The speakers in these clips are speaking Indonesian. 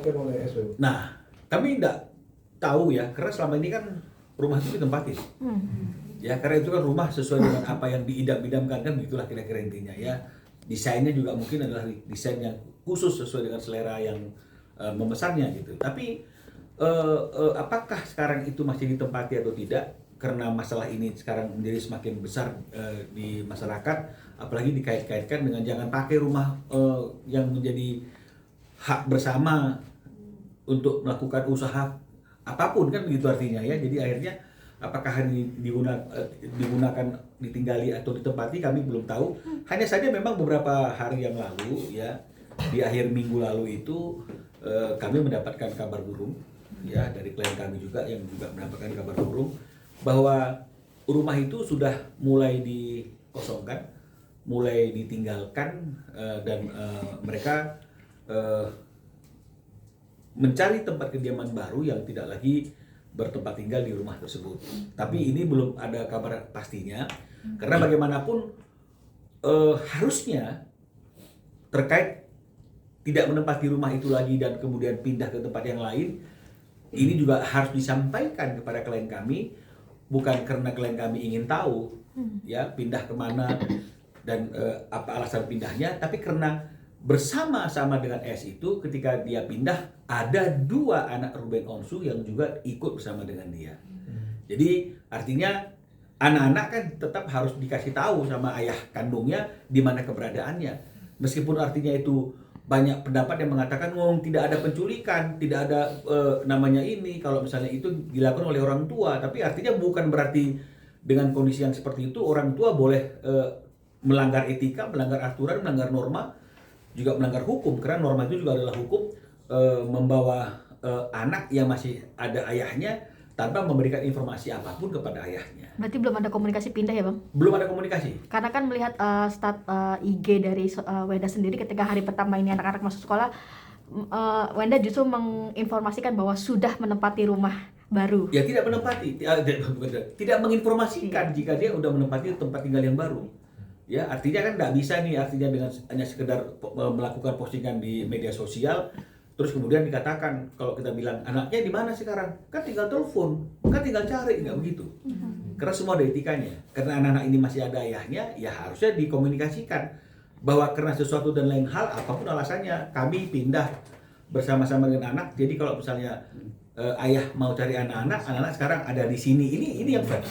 ditempatkan oleh SW? Nah, kami tidak tahu ya, karena selama ini kan rumah itu ditempatin. Ya, karena itu kan rumah sesuai dengan apa yang diidam-idamkan, kan begitulah kira-kira intinya ya. Desainnya juga mungkin adalah desain yang khusus sesuai dengan selera yang memesannya gitu. Tapi apakah sekarang itu masih ditempati atau tidak? Karena masalah ini sekarang menjadi semakin besar di masyarakat, apalagi dikait-kaitkan dengan jangan pakai rumah yang menjadi hak bersama untuk melakukan usaha apapun, kan begitu artinya ya. Jadi akhirnya apakah ini digunakan, ditinggali atau ditempati, kami belum tahu. Hanya saja memang beberapa hari yang lalu ya, di akhir minggu lalu itu kami mendapatkan kabar burung ya dari klien kami juga yang juga mendapatkan kabar burung bahwa rumah itu sudah mulai dikosongkan, mulai ditinggalkan, dan mereka mencari tempat kediaman baru yang tidak lagi bertempat tinggal di rumah tersebut. Tapi ini belum ada kabar pastinya, karena bagaimanapun harusnya terkait tidak menempati rumah itu lagi dan kemudian pindah ke tempat yang lain, ini juga harus disampaikan kepada klien kami, bukan karena klien kami ingin tahu ya pindah kemana dan apa alasan pindahnya, tapi karena bersama-sama dengan S itu ketika dia pindah ada 2 anak Ruben Onsu yang juga ikut bersama dengan dia. Jadi artinya anak-anak kan tetap harus dikasih tahu sama ayah kandungnya di mana keberadaannya. Meskipun artinya itu banyak pendapat yang mengatakan tidak ada penculikan, tidak ada namanya ini kalau misalnya itu dilakukan oleh orang tua, tapi artinya bukan berarti dengan kondisi yang seperti itu orang tua boleh melanggar etika, melanggar aturan, melanggar norma, juga melanggar hukum, karena norma itu juga adalah hukum membawa anak yang masih ada ayahnya tanpa memberikan informasi apapun kepada ayahnya. Berarti belum ada komunikasi pindah ya Bang? Belum ada komunikasi. Karena kan melihat IG dari Wenda sendiri ketika hari pertama ini anak-anak masuk sekolah, Wenda justru menginformasikan bahwa sudah menempati rumah baru. Ya tidak menempati, tidak menginformasikan jika dia udah menempati tempat tinggal yang baru. Ya artinya kan nggak bisa nih, artinya dengan hanya sekedar melakukan postingan di media sosial, terus kemudian dikatakan kalau kita bilang anaknya di mana sekarang, kan tinggal telepon, kan tinggal cari, nggak begitu. Karena semua ada etikanya. Karena anak-anak ini masih ada ayahnya, ya harusnya dikomunikasikan bahwa karena sesuatu dan lain hal, apapun alasannya, kami pindah bersama-sama dengan anak. Jadi kalau misalnya ayah mau cari anak-anak, anak-anak sekarang ada di sini. Ini yang benar.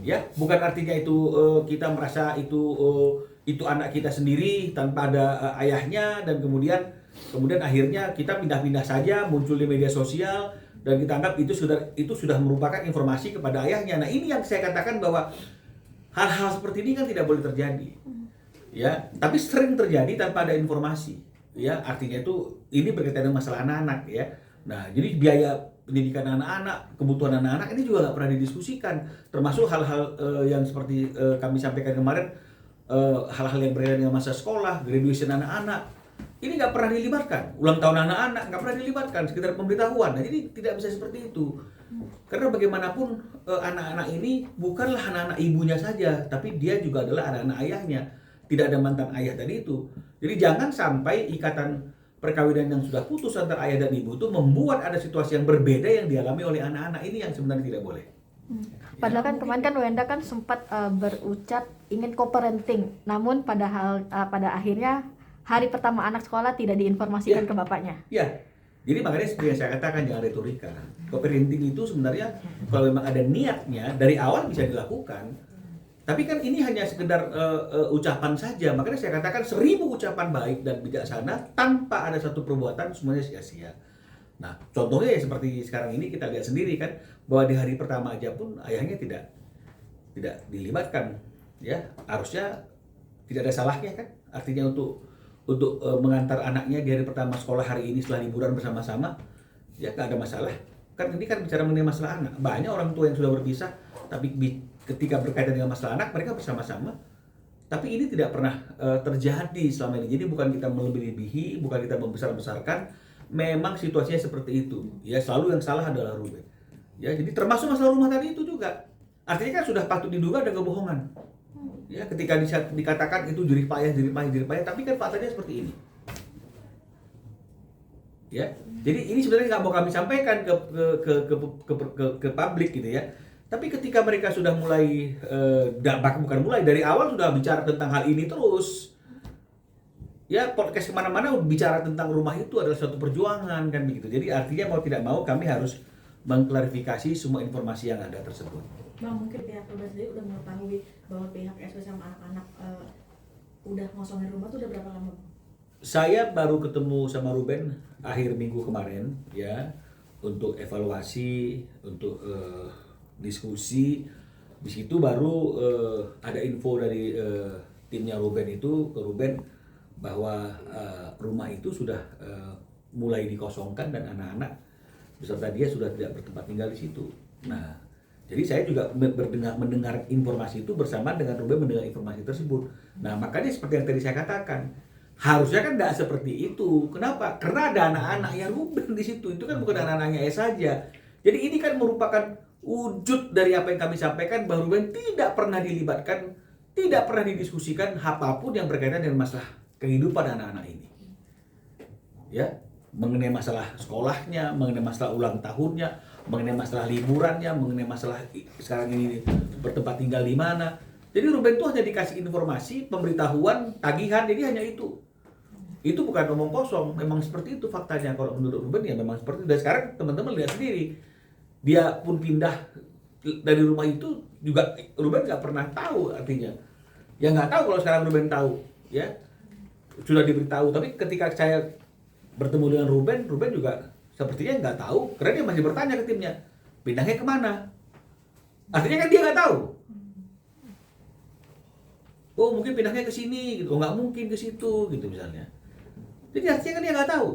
Ya, bukan artinya itu kita merasa itu anak kita sendiri tanpa ada ayahnya, dan kemudian akhirnya kita pindah-pindah saja, muncul di media sosial dan kita anggap itu sudah merupakan informasi kepada ayahnya. Nah, ini yang saya katakan bahwa hal-hal seperti ini kan tidak boleh terjadi. Ya, tapi sering terjadi tanpa ada informasi. Ya, artinya itu ini berkaitan dengan masalah anak-anak ya. Nah, jadi biaya pendidikan anak-anak, kebutuhan anak-anak ini juga nggak pernah didiskusikan, termasuk hal-hal yang seperti kami sampaikan kemarin, hal-hal yang berkaitan dengan masa sekolah, graduation anak-anak, ini nggak pernah dilibatkan. Ulang tahun anak-anak nggak pernah dilibatkan, sekedar pemberitahuan. Nah, jadi tidak bisa seperti itu, karena bagaimanapun anak-anak ini bukanlah anak-anak ibunya saja, tapi dia juga adalah anak-anak ayahnya. Tidak ada mantan ayah tadi itu. Jadi jangan sampai ikatan perkawinan yang sudah putus antara ayah dan ibu itu membuat ada situasi yang berbeda yang dialami oleh anak-anak ini, yang sebenarnya tidak boleh. Padahal kan kemarin kan Wenda kan sempat berucap ingin co-parenting, namun pada akhirnya hari pertama anak sekolah tidak diinformasikan ke bapaknya. Ya, jadi makanya seperti yang saya katakan, jangan retorika. Co-parenting itu sebenarnya kalau memang ada niatnya dari awal bisa dilakukan. Tapi kan ini hanya sekedar ucapan saja. Makanya saya katakan 1000 ucapan baik dan bijaksana tanpa ada satu perbuatan semuanya sia-sia. Nah, contohnya ya seperti sekarang ini kita lihat sendiri kan, bahwa di hari pertama aja pun ayahnya tidak dilibatkan. Ya, harusnya tidak ada salahnya kan. Artinya untuk mengantar anaknya di hari pertama sekolah hari ini setelah liburan bersama-sama, ya nggak ada masalah. Kan ini kan bicara mengenai masalah anak. Banyak orang tua yang sudah berpisah, tapi ketika berkaitan dengan masalah anak mereka bersama-sama. Tapi ini tidak pernah terjadi selama ini. Jadi bukan kita melebihi, bukan kita membesar-besarkan. Memang situasinya seperti itu. Ya, selalu yang salah adalah Ruben. Ya, jadi termasuk masalah rumah tadi itu juga. Artinya kan sudah patut diduga ada kebohongan. Ya, ketika dikatakan itu jerih payah, tapi kan faktanya seperti ini. Ya, jadi ini sebenarnya nggak mau kami sampaikan ke publik gitu ya. Tapi ketika mereka sudah mulai, bahkan bukan mulai, dari awal sudah bicara tentang hal ini terus. Ya, podcast kemana-mana bicara tentang rumah itu adalah suatu perjuangan kan begitu. Jadi artinya mau tidak mau kami harus mengklarifikasi semua informasi yang ada tersebut. Bang, mungkin pihak Ruben sendiri udah mengetahui bahwa pihak SW sama anak-anak udah ngosongin rumah tuh udah berapa lama, Bang? Saya baru ketemu sama Ruben akhir minggu kemarin ya, untuk evaluasi, untuk diskusi. Di situ baru ada info dari timnya Ruben itu ke Ruben bahwa rumah itu sudah mulai dikosongkan dan anak-anak beserta dia sudah tidak bertempat tinggal di situ. Nah, jadi saya juga mendengar informasi itu bersamaan dengan Ruben mendengar informasi tersebut. Nah, makanya seperti yang tadi saya katakan, harusnya kan tidak seperti itu. Kenapa? Karena ada anak-anak yang Ruben di situ. Itu kan bukan anak-anaknya saja. Jadi ini kan merupakan wujud dari apa yang kami sampaikan, bahwa Ruben tidak pernah dilibatkan, tidak pernah didiskusikan apapun yang berkaitan dengan masalah kehidupan anak-anak ini. Ya, mengenai masalah sekolahnya, mengenai masalah ulang tahunnya, mengenai masalah liburannya, mengenai masalah sekarang ini bertempat tinggal di mana. Jadi Ruben itu hanya dikasih informasi, pemberitahuan, tagihan, jadi hanya itu. Itu bukan omong kosong, memang seperti itu faktanya. Kalau menurut Ruben ya memang seperti itu. Dan sekarang teman-teman lihat sendiri, dia pun pindah dari rumah itu juga Ruben nggak pernah tahu artinya. Ya nggak tahu kalau sekarang Ruben tahu, ya sudah diberitahu. Tapi ketika saya bertemu dengan Ruben juga sepertinya nggak tahu, karena dia masih bertanya ke timnya, pindahnya kemana? Artinya kan dia nggak tahu. Oh mungkin pindahnya ke sini, gitu. Oh nggak mungkin ke situ, gitu misalnya. Jadi artinya kan dia nggak tahu.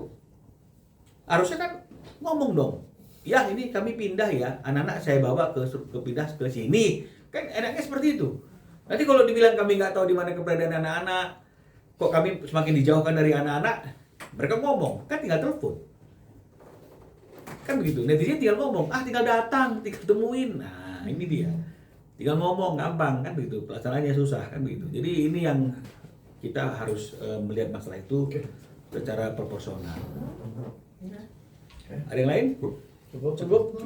Harusnya kan ngomong dong. Ya ini kami pindah ya, anak-anak saya bawa ke pindah ke sini. Kan enaknya seperti itu. Nanti kalau dibilang kami nggak tahu di mana keberadaan anak-anak, kok kami semakin dijauhkan dari anak-anak, mereka ngomong, kan tinggal telepon. Kan begitu, netizen tinggal ngomong, tinggal datang, tinggal temuin. Nah ini dia. Tinggal ngomong, gampang kan begitu, pelaksanaannya susah kan begitu. Jadi ini yang kita harus melihat masalah itu secara proporsional. Ada yang lain? Cukup.